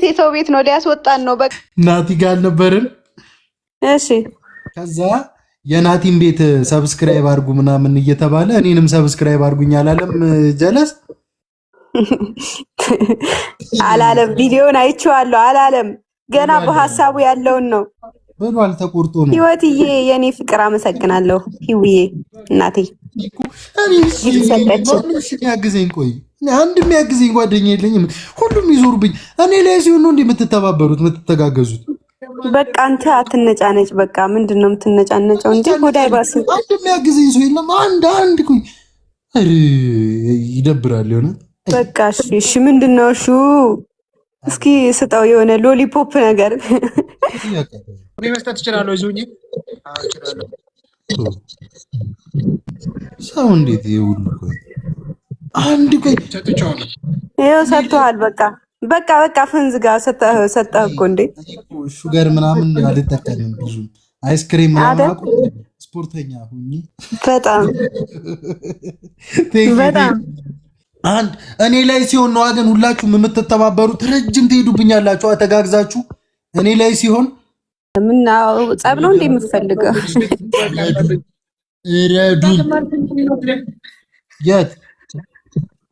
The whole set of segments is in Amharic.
የሰው ቤት ነው ሊያስወጣን ነው። በቃ ናቲ ጋር ነበርን። እሺ ከዛ የናቲን ቤት ሰብስክራይብ አድርጉ ምናምን እየተባለ እኔንም ሰብስክራይብ አድርጉኝ አላለም። ጀለስ አላለም። ቪዲዮን አይቼዋለሁ አላለም። ገና በሐሳቡ ያለውን ነው ብሏል። ተቆርጦ ነው። ህይወትዬ የኔ ፍቅር አመሰግናለሁ። ህይውዬ እናቴ ያግዘኝ። ቆይ አንድ የሚያግዘኝ ጓደኛ የለኝም። ሁሉም ይዞሩብኝ። እኔ ላይ ሲሆን ነው እንዲህ የምትተባበሩት የምትተጋገዙት። በቃ አንተ አትነጫነጭ። በቃ ምንድን ነው የምትነጫነጨው? እንጂ ሆዳይ ባስ አንድ የሚያግዘኝ ሰው የለም። አንድ ቆይ ይደብራል የሆነ በቃ እሺ ምንድን ነው እሺ እስኪ ስጠው የሆነ ሎሊፖፕ ነገር እኔ መስጠት እችላለሁ። እዚሁ ሰው እንዴት ይሁሉ አንድ ቆይ ሰጥቻለሁ። ይኸው ሰጥቷል። በቃ ፍንዝ ጋር ሰጠህ እኮ እንዴ። ሹገር ምናምን አልጠቀምም ብዙ አይስክሪም ምናምን ስፖርተኛ ሁኚ። በጣም አንድ እኔ ላይ ሲሆን ነው ግን ሁላችሁም የምትተባበሩት። ረጅም ትሄዱብኛላችሁ አተጋግዛችሁ። እኔ ላይ ሲሆን ምናው ጸብ ነው እንዴ የምትፈልገው? ረዱኝ የት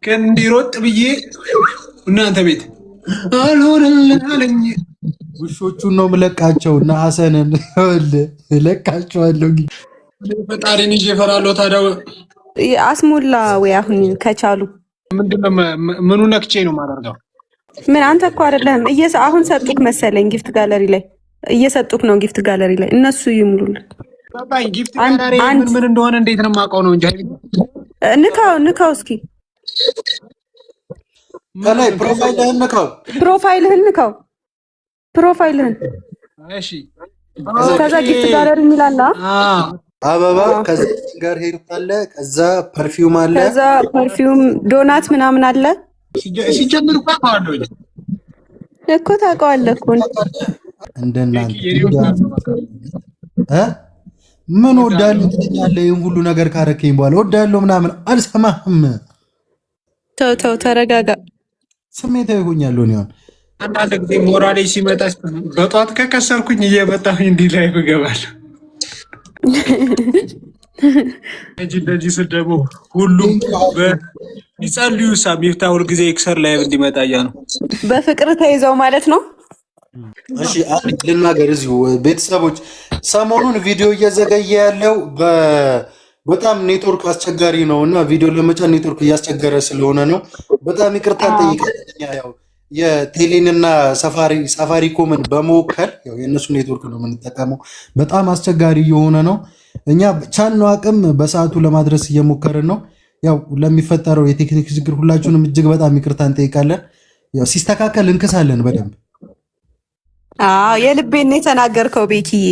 ከእንዲሮጥ ብዬ እናንተ ቤት አልሆነልኝ። ውሾቹን ነው የምለቃቸው እና ሐሰንን እለቃቸዋለሁ። ፈጣሪን ይዤ እፈራለሁ። ታዲያ አስሙላ ወይ አሁን ከቻሉ ምንድነው ምኑ ነክቼ ነው የማደርገው? ምን አንተ እኮ አይደለም አሁን ሰጡት መሰለኝ ጊፍት ጋለሪ ላይ እየሰጡት ነው። ጊፍት ጋለሪ ላይ እነሱ ይሙሉልን። ባባይ ጊፍት ጋለሪ ምን እንደሆነ እንዴት ነው የማውቀው ነው እንጂ ንካው እስኪ ከላይ ፕሮፋይልህን ንካው። እሺ ከዛ ጊፍት ጋለሪ የሚላል አበባ ከዛ ጋር ሄድታለ። ከዛ ፐርፊውም አለ። ከዛ ፐርፊውም ዶናት ምናምን አለ። ሲጀምር እኮ ታውቀዋለህ እኮ እንደናንተ ምን ወዳለሁ ትኛለህ። ይሄን ሁሉ ነገር ካረከኝ በኋላ ወዳለሁ ምናምን አልሰማህም። ተው ተረጋጋ። ስሜታዊ ሆኛለሁ ነው። አንዳንድ ጊዜ ሞራሌ ሲመጣ በጧት ከከሰርኩኝ እየመጣሁኝ እንዲህ ላይ ብገባለሁ። እንደዚህ ስደቡ ሁሉም ይጸልዩ። ሚፍታ ሁል ጊዜ ኤክሰር ላይ እንዲመጣ ነው። በፍቅር ተይዘው ማለት ነው። እሺ አንድ ልናገር እዚሁ ቤተሰቦች፣ ሰሞኑን ቪዲዮ እየዘገየ ያለው በጣም ኔትወርክ አስቸጋሪ ነው እና ቪዲዮ ለመጫን ኔትወርክ እያስቸገረ ስለሆነ ነው። በጣም ይቅርታ ጠይቃለሁ። ያው የቴሌንና ሳፋሪኮምን በመወከል ያው የእነሱ ኔትወርክ ነው የምንጠቀመው። በጣም አስቸጋሪ የሆነ ነው። እኛ ቻልነው አቅም በሰዓቱ ለማድረስ እየሞከርን ነው። ያው ለሚፈጠረው የቴክኒክ ችግር ሁላችሁንም እጅግ በጣም ይቅርታ እንጠይቃለን። ያው ሲስተካከል እንክሳለን በደንብ። የልቤን የተናገርከው ቤኪዬ፣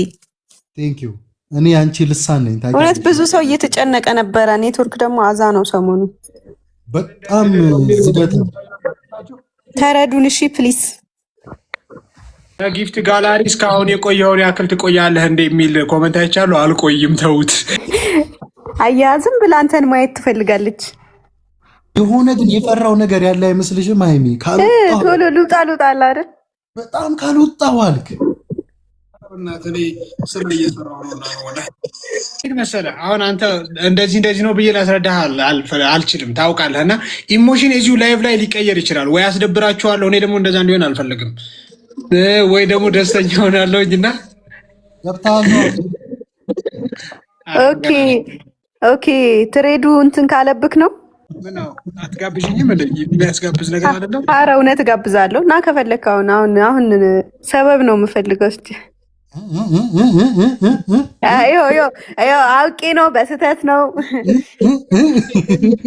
ቴንክ ዩ። እኔ አንቺ ልሳን ነኝ። እውነት ብዙ ሰው እየተጨነቀ ነበረ። ኔትወርክ ደግሞ አዛ ነው ሰሞኑ በጣም ዝገት ነው። ተረዱን እሺ ፕሊስ። ጊፍት ጋላሪ እስካሁን የቆየውን ያክል ትቆያለህ እንደ የሚል ኮመንት አይቻለሁ። አልቆይም ተውት። አያዝም ብላ አንተን ማየት ትፈልጋለች። የሆነ ግን የፈራው ነገር ያለ አይመስልሽም? ሃይሚ ቶሎ ልውጣ አለ አይደል? በጣም ካልወጣው አልክ መሰለህ። አሁን አንተ እንደዚህ ነው ብዬ ላስረዳህ አልችልም። ታውቃለህ። እና ኢሞሽን እዚሁ ላይቭ ላይ ሊቀየር ይችላል። ወይ አስደብራችኋለሁ፣ እኔ ደግሞ እንደዛ እንዲሆን አልፈልግም። ወይ ደግሞ ደስተኛ ሆናለሁኝ እና ኦኬ ትሬዱ እንትን ካለብክ ነው። አትጋብዥኝም? የሚያስጋብዝ ነገር አይደለም። ኧረ እውነት እጋብዛለሁ። እና ከፈለክ አሁን ሰበብ ነው የምፈልገው። እስኪ አውቄ ነው በስህተት ነው።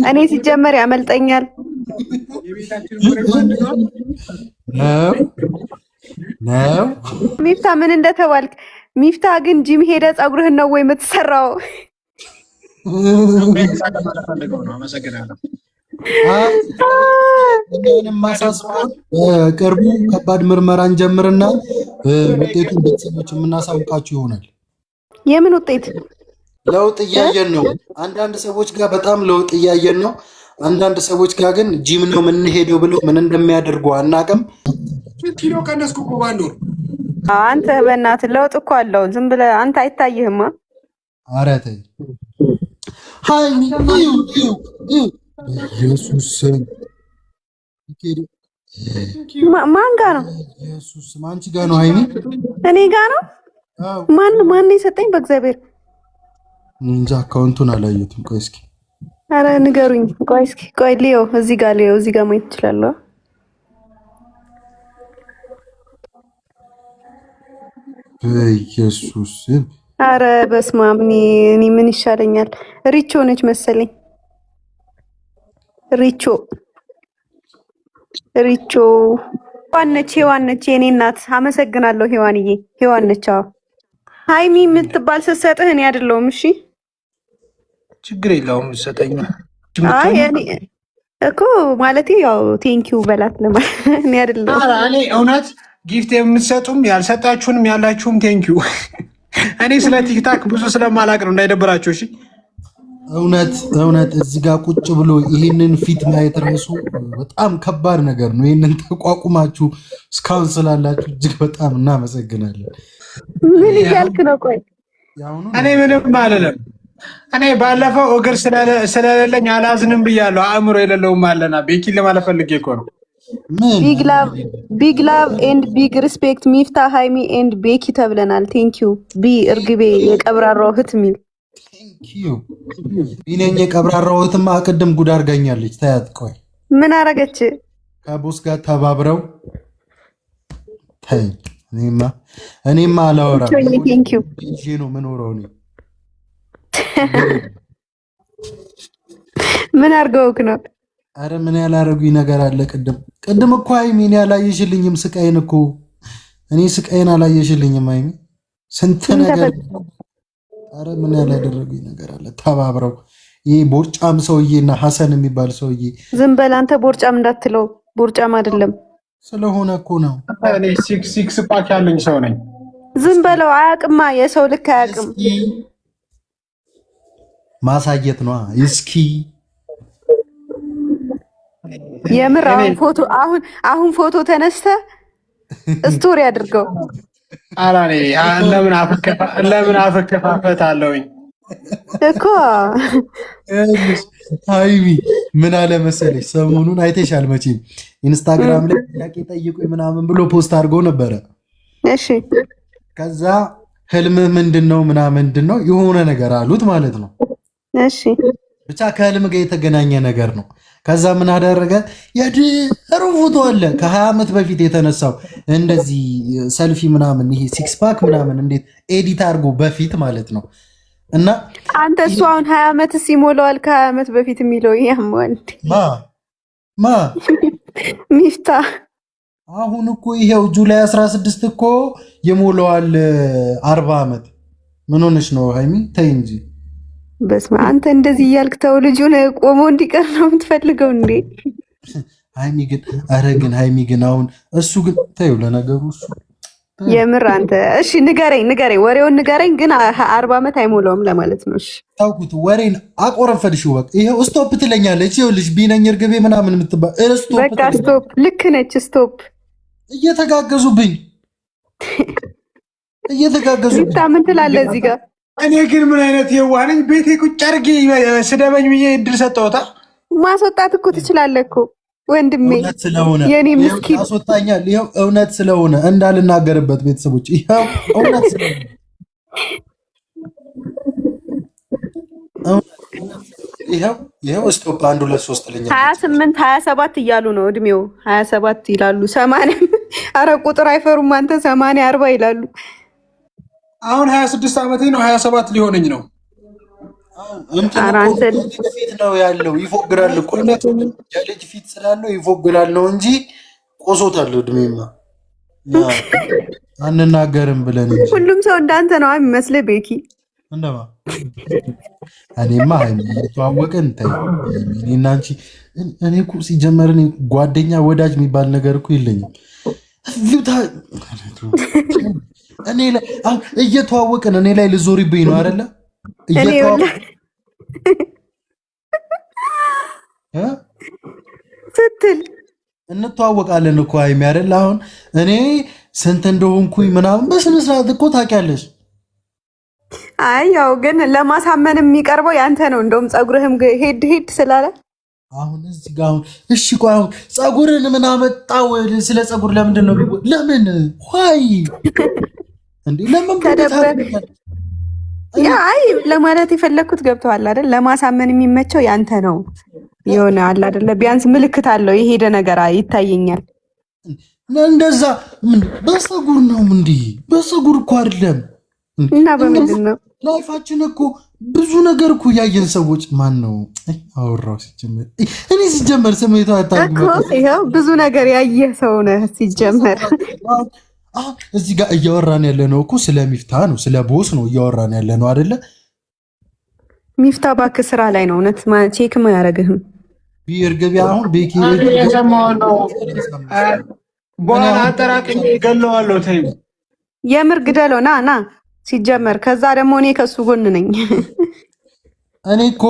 እኔ ሲጀመር ያመልጠኛል። ሚፍታ ምን እንደተባልክ ሚፍታ ግን ጂም ሄደ ፀጉርህን ነው ወይ የምትሰራው? ቅርቡ ከባድ ምርመራ እንጀምርና ውጤቱን ቤተሰቦች የምናሳውቃችሁ ይሆናል። የምን ውጤት? ለውጥ እያየን ነው። አንዳንድ ሰዎች ጋር በጣም ለውጥ እያየን ነው። አንዳንድ ሰዎች ጋር ግን ጂም ነው የምንሄደው ብለው ምን እንደሚያደርጉ አናውቅም። ኪሎ ቀነስኩ እኮ ባንድ ወር። አንተ በእናትህ ለውጥ እኮ አለው። ዝም ብለህ አንተ አይታይህማ። ኧረ ተይ ሃይሚ ኢየሱስ ማን ጋ ነው? ኢየሱስ አንቺ ጋ ነው ሃይሚ? እኔ ጋ ነው? ማን የሰጠኝ? በእግዚአብሔር እንጃ አካውንቱን አላየሁትም። ቆይ እስኪ ኧረ ንገሩኝ። ቆይ እስኪ ቆይ ሊዮ እዚህ ጋር ማየት ትችላለህ? በኢየሱስ ኧረ በስመ አብ። እኔ ምን ይሻለኛል? ሪቾ ነች መሰለኝ። ሪቾ ሄዋን ነች የኔ እናት። አመሰግናለሁ ሄዋንዬ። ሄዋን ነች። አዎ ሃይሚ የምትባል ስትሰጥህ እኔ አይደለሁም። እሺ ችግር የለውም ሰጠኝ። አይ እኔ እኮ ማለቴ ያው ቴንኪው በላት ለማለት እኔ አይደለሁም። እኔ እውነት ጊፍት የምትሰጡም ያልሰጣችሁንም ያላችሁም ቴንኪው። እኔ ስለ ቲክታክ ብዙ ስለማላቅ ነው እንዳይደብራችሁ። እሺ እውነት እዚህ ጋር ቁጭ ብሎ ይህንን ፊት ማየት ራሱ በጣም ከባድ ነገር ነው። ይህንን ተቋቁማችሁ እስካሁን ስላላችሁ እጅግ በጣም እናመሰግናለን። ምን እያልክ ነው? ቆይ እኔ ምንም አልልም። እኔ ባለፈው እግር ስለሌለኝ አላዝንም ብያለሁ። አእምሮ የሌለውም አለና ቤኪን ለማለት ፈልጌ እኮ ነው። ቢግ ላቭ ኤንድ ቢግ ሪስፔክት ሚፍታ ሃይሚ ኤንድ ቤኪ ተብለናል። ቴንኪው ቢ እርግቤ የቀብራራው እህት ሚል ቢነኝ የቀብራራው እህትማ ቅድም ጉድ አድርጋኛለች። ታያት። ቆይ ምን አረገች? ከቦስ ጋር ተባብረው ታይ። እኔማ አላወራም ነው ምኖረው። እኔ ምን አድርገውክ ነው? አረ ምን ያላረጉኝ ነገር አለ? ቅድም እኮ ሃይሚ እኔ አላየሽልኝም ስቃይን እኮ እኔ ስቃይን አላየሽልኝም ሃይሚ። ስንት ነገር አረ ምን ያላደረጉኝ ነገር አለ? ተባብረው ይሄ ቦርጫም ሰውዬና ሐሰን የሚባል ሰውዬ። ዝም በል አንተ። ቦርጫም እንዳትለው፣ ቦርጫም አይደለም ስለሆነ እኮ ነው። እኔ ሲክስ ፓክ ያለኝ ሰው ነኝ። ዝም በለው። አያውቅማ፣ የሰው ልክ አያውቅም። ማሳየት ነው እስኪ። የምር አሁን ፎቶ ተነስተ ስቶሪ አድርገው። አላኔ ለምን አፈከፋፈት አለውኝ እኮ ሃይሚ ምን አለ መሰለሽ፣ ሰሞኑን አይተሻል መቼም ኢንስታግራም ላይ ጥያቄ ጠይቁኝ ምናምን ብሎ ፖስት አድርጎ ነበረ። እሺ ከዛ ህልምህ ምንድን ነው ምንድን ነው የሆነ ነገር አሉት ማለት ነው። እሺ ብቻ ከህልም ጋር የተገናኘ ነገር ነው። ከዛ ምን አደረገ? የድሮ ፎቶ አለ ከ20 ዓመት በፊት የተነሳው እንደዚህ ሰልፊ ምናምን ይሄ ሲክስ ፓክ ምናምን እንዴት ኤዲት አድርጎ በፊት ማለት ነው። እና አንተ እሱ አሁን 20 ዓመት ሲሞላዋል ከ20 ዓመት በፊት የሚለው ያሟል ማ ሚፍታ አሁን እኮ ይሄው ጁላይ 16 እኮ የሞላዋል 40 ዓመት። ምን ሆነሽ ነው ሃይሚ? ተይ እንጂ በስመ አንተ እንደዚህ እያልክ ተው። ልጁን ቆሞ እንዲቀር ነው የምትፈልገው እንዴ? ሃይሚ ግን አረ ግን ሃይሚ ግን አሁን እሱ ግን ተይው። ለነገሩ እሱ የምር አንተ እሺ ንገረኝ፣ ወሬውን ንገረኝ። ግን 40 ዓመት አይሞላውም ለማለት ነው። እሺ ታውቁት ወሬን አቆረፈድሽው። በቃ ይሄው ስቶፕ ትለኛለች። ይኸውልሽ ቢነኝ እርግቤ ምናምን የምትባል ስቶፕ። በቃ ስቶፕ። ልክ ነች። ስቶፕ። እየተጋገዙብኝ ምን ትላለህ እዚህ ጋር? እኔ ግን ምን አይነት የዋህ ነኝ። ቤቴ ቁጭ አድርጌ ስደበኝ ብዬ እድል ሰጠውታ። ማስወጣት እኮ ትችላለህ እኮ ወንድሜ። ስለሆነ የኔ ምስኪን ያስወጣኛል። ይኸው እውነት ስለሆነ እንዳልናገርበት ቤተሰቦች፣ ይኸው እውነት ስለሆነ ይኸው ስቶፕ 1 2 3 ልኛ 28 27 እያሉ ነው እድሜው። 27 ይላሉ። 80 አረ ቁጥር አይፈሩም አንተ። 80 40 ይላሉ። አሁን 26 ዓመቴ ነው። 27 ሊሆነኝ ነው። ፊት ነው ያለው። ይፎግራል እኮ የልጅ ፊት ስላለው ይፎግራል ነው እንጂ ቆሶታል። እድሜማ አንናገርም ብለን እንጂ ሁሉም ሰው እንዳንተ ነው የሚመስልህ ቤኪ። እንደማ እኔማ ተዋወቅን። እኔና አንቺ እኔ እኮ ሲጀመር ጓደኛ ወዳጅ የሚባል ነገር እኮ የለኝም። እኔ ላይ እየተዋወቅን እኔ ላይ ልዞሪብኝ ነው አይደለ? ስትል እንተዋወቃለን እኮ ሀይሚ አይደል? አሁን እኔ ስንት እንደሆንኩኝ ምናምን በስነ ስርዓት እኮ ታውቂያለሽ። አይ ያው ግን ለማሳመን የሚቀርበው ያንተ ነው። እንደውም ፀጉርህም ሄድ ሄድ ስላለ አሁን እዚህ ጋር አሁን እሺ፣ ቆይ አሁን ፀጉርን ምን አመጣው? ስለ ፀጉር ለምንድን ነው ለምን ይ እንዴ ለምን አይ ለማለት የፈለግኩት ገብተዋል አይደል? ለማሳመን የሚመቸው ያንተ ነው የሆነ አለ አይደለ? ቢያንስ ምልክት አለው የሄደ ነገር ይታየኛል። እንደዛ ምን በፀጉር ነው እንዴ? በፀጉር እኮ አይደለም። እና በምንድን ነው? ላይፋችን እኮ ብዙ ነገር እኮ ያየን ሰዎች ማን ነው አወራው? ሲጀመር እኔ ሲጀመር ስሜቷ ይኸው ብዙ ነገር ያየህ ሰው ነህ ሲጀመር። እዚህ ጋር እያወራን ያለ ነው እኮ ስለ ሚፍታ ነው፣ ስለ ቦስ ነው እያወራን ያለ ነው አይደለ? ሚፍታ እባክህ ስራ ላይ ነው። እውነት ቼክም አያደርግህም። ብሄር ገበያ አሁን ቤኪ የሰማው ነው። በኋላ አጠራቅኝ ገለዋለሁ። ተይው የምር ግደለው። ና ሲጀመር ከዛ ደግሞ እኔ ከሱ ጎን ነኝ። እኔ እኮ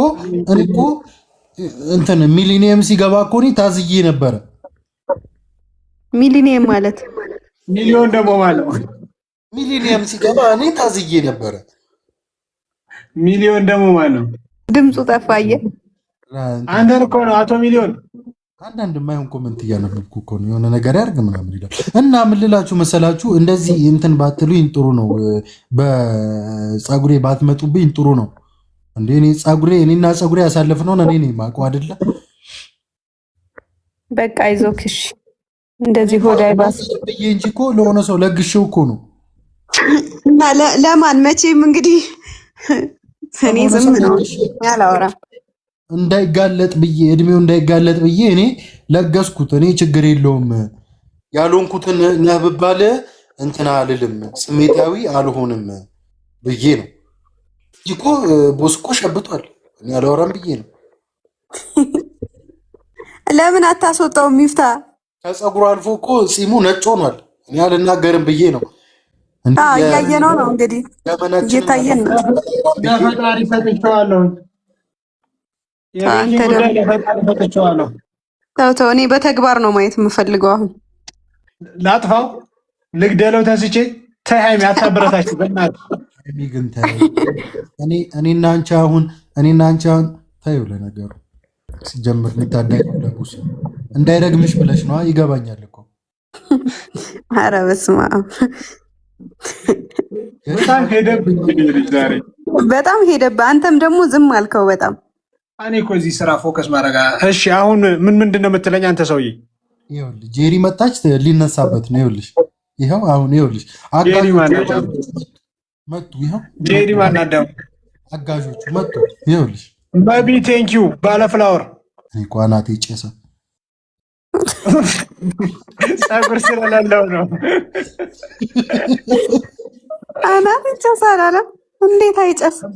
እንትን ሚሊኒየም ሲገባ እኮ እኔ ታዝዬ ነበረ። ሚሊኒየም ማለት ሚሊዮን ደግሞ ማለት ሚሊኒየም ሲገባ እኔ ታዝዬ ነበረ። ሚሊዮን ደግሞ ማለት ነው። ድምፁ ጠፋየ። አንተን እኮ ነው አቶ ሚሊዮን። አንዳንድ የማይሆን ኮመንት እያነበብኩ እኮ ነው። የሆነ ነገር ያርግ ምናምን ይላል እና ምን ልላችሁ መሰላችሁ፣ እንደዚህ እንትን ባትሉኝ ጥሩ ነው። በፀጉሬ ባትመጡብኝ ጥሩ ነው። እንዴ እኔና ፀጉሬ ያሳለፍነውን እኔ ነኝ የማውቀው አይደለ? በቃ አይዞክሽ እንደዚህ ሆዳይ ባስ ብዬ እንጂ እኮ ለሆነ ሰው ለግሼው እኮ ነው። እና ለማን መቼም እንግዲህ እኔ ዝም ነው ያላወራም እንዳይጋለጥ ብዬ እድሜው እንዳይጋለጥ ብዬ እኔ ለገስኩት። እኔ ችግር የለውም ያልሆንኩትን ነህ ብባል እንትና አልልም፣ ስሜታዊ አልሆንም ብዬ ነው እንጂ እኮ ቦስ እኮ ሸብቷል። እኔ አላወራም ብዬ ነው። ለምን አታስወጣውም? ሚፍታ ከፀጉሩ አልፎ እኮ ፂሙ ነጭ ሆኗል። እኔ አልናገርም ብዬ ነው። እያየነው ነው እንግዲህ እየታየን ነው። ለፈጣሪ ሰጥቼዋለሁ። ተው፣ እኔ በተግባር ነው ማየት የምፈልገው። አሁን ላጥፋው፣ ልግደለው ተስቼ። ተይ ሃይሚ አታበረታችሁ በእናትህ። ግን እኔና አንቺ አሁን ታዩ። ለነገሩ ሲጀምር ልታዳኝ ለቡስ እንዳይረግምሽ ብለሽ ነዋ። ይገባኛል እኮ። ኧረ በስመ አብ በጣም ሄደብህ። አንተም ደግሞ ዝም አልከው በጣም። እኔ እኮ እዚህ ስራ ፎከስ ማድረግ። እሺ አሁን ምንድን ነው የምትለኝ አንተ ሰውዬ? ይኸውልህ ጄሪ መጣች፣ ሊነሳበት ነው። ይኸውልሽ ይኸው አሁን ይኸውልሽ መጡ። ይኸው ጄሪ ማናደሙ አጋዦቹ መጡ። ይኸውልሽ ባቢ ቴንኪው ባለፍላወር። እኔ እኮ አናቴ ጨሰ። ፀጉር ስለሌለው ነው አናቴ ጨሰ አላለም። እንዴት አይጨስም?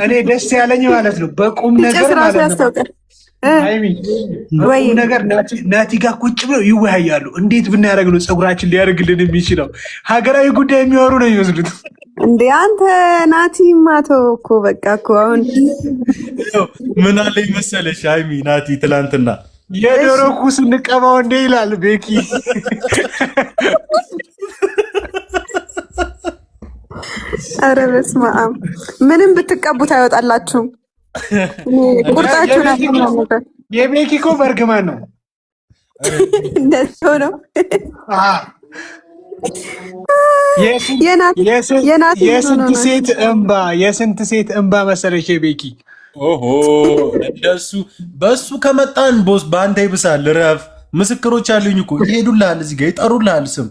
እኔ ደስ ያለኝ ማለት ነው በቁም ነገር ማለት ነው በቁም ነገር ናቲ ጋር ቁጭ ብለው ይወያያሉ። እንዴት ብናደርግ ነው ፀጉራችን ሊያደርግልን የሚችለው? ሀገራዊ ጉዳይ የሚወሩ ነው ይመስሉት። እንዴ አንተ ናቲ ማቶ እኮ በቃ እኮ አሁን ምን አለኝ መሰለሽ ሃይሚ ናቲ ትላንትና የዶሮ ኩስ እንቀባው እንዴ ይላል ቤኪ። ኧረ በስመ አብ ምንም ብትቀቡት አይወጣላችሁም። ቁርጣችሁ ነበር። የቤኪ እኮ በርግማን ነው እንደዚህ ነው። የስንት ሴት እንባ መሰለሽ የቤኪ። ኦሆ እንደሱ በሱ ከመጣን ቦስ በአንተ ይብሳል። ረፍ ምስክሮች አሉኝ እኮ ይሄዱልሃል፣ እዚህ ጋር ይጠሩልሃል፣ ስም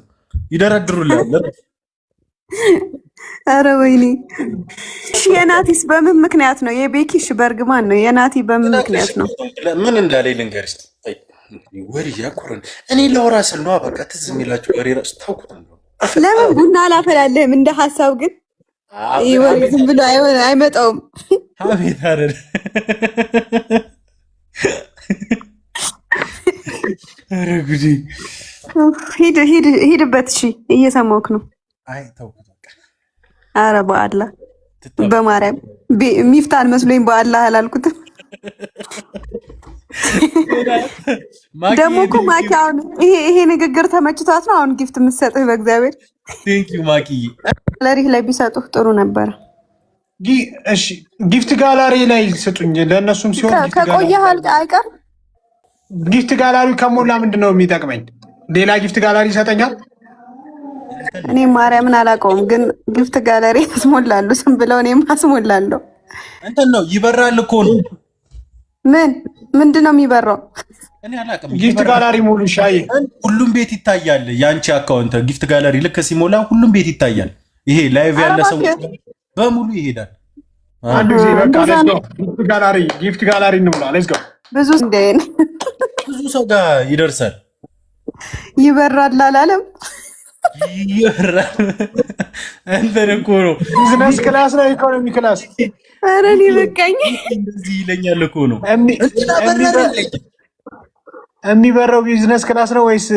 ይደረድሩልሃል። አረ ወይኔ የናቲስ በምን ምክንያት ነው? የቤኪሽ በርግማን ነው። የናቲ በምን ምክንያት ነው? ምን እንዳለኝ ልንገርሽ። ወሬ ያቆረን እኔ ለወራ ስል ነው በቃ ትዝ የሚላችሁ ወሬ ራሱ ታውቁት ነው። ለምን ቡና አላፈላለህም? እንደ ሀሳብ ግን ይወር ዝም ብሎ አይመጣውም። አቤት አይደል? ኧረ ጉዴ! ሂድበት። እሺ እየሰማሁህ ነው። አይ ተውኩት በቃ። ኧረ በአላህ በማርያም ሚፍታን መስሎኝ በአላህ አላልኩትም። ደግሞ እኮ ማኪ አሁን ይሄ ንግግር ተመችቷት ነው አሁን ጊፍት የምትሰጥህ። በእግዚአብሔር ቴንኪዩ ማኪዬ። ጋለሪ ላይ ቢሰጡህ ጥሩ ነበረ። እሺ ጊፍት ጋላሪ ላይ ስጡኝ። ለእነሱም ሲሆን ከቆየህ አይቀር ጊፍት ጋላሪ ከሞላ ምንድን ነው የሚጠቅመኝ? ሌላ ጊፍት ጋላሪ ይሰጠኛል? እኔ ማርያምን አላውቀውም፣ ግን ጊፍት ጋለሪ ያስሞላሉ ስም ብለው እኔም አስሞላለሁ። እንትን ነው ይበራል እኮ ነው። ምንድን ነው የሚበራው? እኔ አላውቅም። ጊፍት ጋላሪ ሙሉ ሻይ ሁሉም ቤት ይታያል። የአንቺ አካውንት ጊፍት ጋለሪ ልክ ሲሞላ ሁሉም ቤት ይታያል። ይሄ ላይቭ ያለ ሰው በሙሉ ይሄዳል። አንዱ ጊዜ በቃ ጊፍት ጋላሪ እንሙላ። ሌትስ ጎ። ብዙ ሰው ጋር ይደርሳል። ይበራል አላለም? ይበራል። እንትን እኮ ነው ቢዝነስ ክላስ ነው ኢኮኖሚ ክላስ። ኧረ እኔ በቃኝ። እንደዚህ ይለኛል እኮ ነው የሚበራው። ቢዝነስ ክላስ ነው ወይስ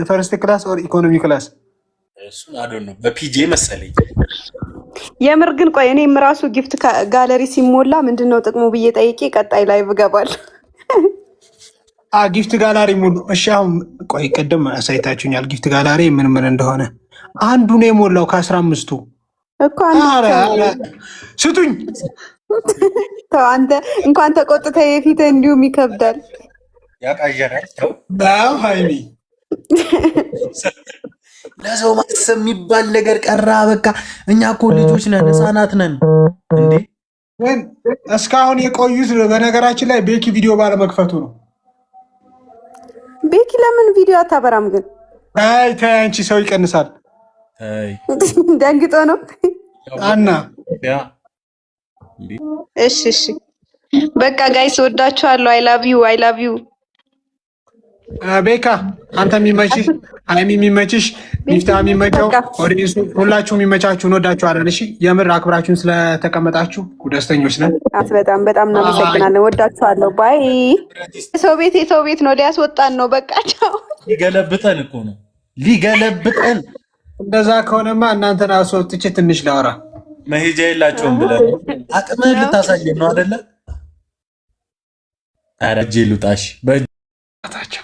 ፈርስት ክላስ ኦር ኢኮኖሚ ክላስ? እሱን አይደል ነው በፒጄ መሰለኝ። የምር ግን ቆይ እኔም ራሱ ጊፍት ጋለሪ ሲሞላ ምንድነው ጥቅሙ ብዬ ጠይቄ ቀጣይ ላይ ብገባል። ጊፍት ጋላሪ ሙሉ። እሺ አሁን ቆይ ቅድም አሳይታችሁኛል ጊፍት ጋላሪ ምን እንደሆነ። አንዱ ነው የሞላው ከ15ቱ እኮ ስጡኝ። ተው አንተ እንኳን ተቆጥተህ የፊትህ እንዲሁም ይከብዳል። ያቃየራል። ተው ሃይሚ ለሰው ማሰብ የሚባል ነገር ቀራ። በቃ እኛ እኮ ልጆች ነን፣ ህፃናት ነን እንዴ። እስካሁን የቆዩት በነገራችን ላይ ቤኪ ቪዲዮ ባለመክፈቱ ነው። ቤኪ ለምን ቪዲዮ አታበራም ግን? ተይ አንቺ ሰው ይቀንሳል። ደንግጦ ነው አና። እሺ በቃ ጋይስ ወዳችኋለሁ። አይ ላቭ ዩ ቤካ። አንተ የሚመችሽ ሃይሚ የሚመችሽ ሚፍታ የሚመቸው ኦዲየንሱ ሁላችሁ የሚመቻችሁ እንወዳችኋለን። እሺ የምር አክብራችሁን ስለተቀመጣችሁ ደስተኞች ነን። በጣም እናመሰግናለን። ወዳችኋለሁ። ባይ። የሰው ቤት ነው ሊያስወጣን ነው። በቃ ቻው። ሊገለብጠን እኮ ነው ሊገለብጠን። እንደዛ ከሆነማ እናንተን አስወጥቼ ትንሽ ላወራ። መሄጃ የላቸውም ብለን አቅምህን ልታሳየን ነው አይደለ? ኧረ እጄ ልውጣሽ በእጃቸው